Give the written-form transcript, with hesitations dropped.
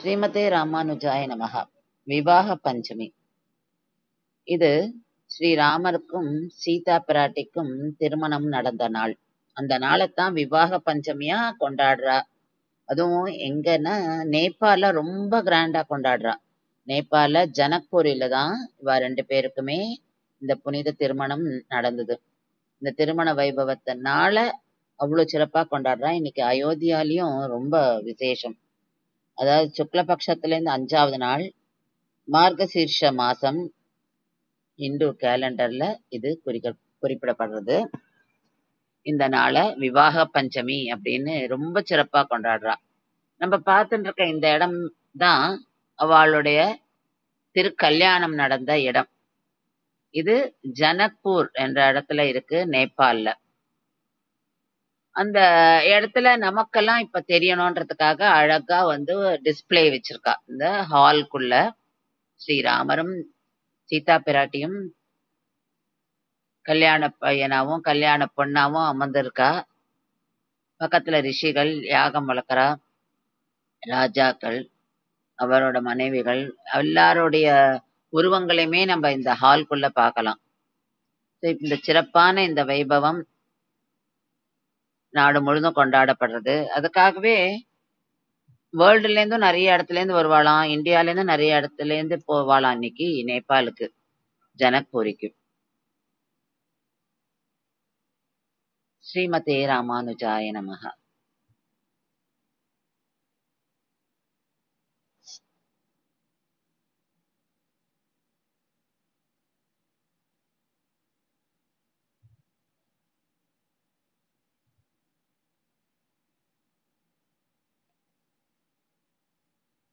ஸ்ரீமதே ராமானுஜாய நமஹ. விவாக பஞ்சமி. இது ஸ்ரீராமருக்கும் சீதா பிராட்டிக்கும் திருமணம் நடந்த நாள். அந்த நாளைத்தான் விவாக பஞ்சமியா கொண்டாடுறா. அதுவும் எங்கன்னா நேபாள ரொம்ப கிராண்டா கொண்டாடுறா. நேபாள ஜனக்பூரில தான் இவ ரெண்டு பேருக்குமே இந்த புனித திருமணம் நடந்தது. இந்த திருமண வைபவத்தினால அவ்வளவு சிறப்பா கொண்டாடுறா. இன்னைக்கு அயோத்தியாலையும் ரொம்ப விசேஷம். அதாவது சுக்லபக்ஷத்துல இருந்து 5வது நாள், மார்கசீர்ஷ மாசம் இந்து கேலண்டர்ல இது குறிப்பிடப்படுறது. இந்த நாளை விவாக பஞ்சமி அப்படின்னு ரொம்ப சிறப்பா கொண்டாடுறா. நம்ம பார்த்துட்டு இருக்க இந்த இடம் தான் அவளுடைய திருக்கல்யாணம் நடந்த இடம். இது ஜனக்பூர் என்ற இடத்துல இருக்கு, நேபாள்ல. அந்த இடத்துல நமக்கெல்லாம் இப்ப தெரியணும்ன்றதுக்காக அழகா டிஸ்பிளே வச்சிருக்கா. இந்த ஹால்குள்ள ஸ்ரீராமரும் சீதா பிராட்டியும் கல்யாண பையனாவும் கல்யாண பொண்ணாவும் அமர்ந்திருக்கா. பக்கத்துல ரிஷிகள் யாகம் வளர்க்கறா, ராஜாக்கள், அவரோட மனைவிகள், எல்லாருடைய உருவங்களையுமே நம்ம இந்த ஹால்குள்ள பார்க்கலாம். இந்த சிறப்பான இந்த வைபவம் நாடு முழுதும் கொண்டாடப்படுறது. அதுக்காகவே வேர்ல்டுல இருந்தும் நிறைய இடத்துல இருந்து வருவாளாம், இந்தியால இருந்து நிறைய இடத்துல இருந்து போவாளாம் இன்னைக்கு நேபாளுக்கு, ஜனக்பூரிக்கு. ஸ்ரீமதே ராமானுஜாய நமஹ.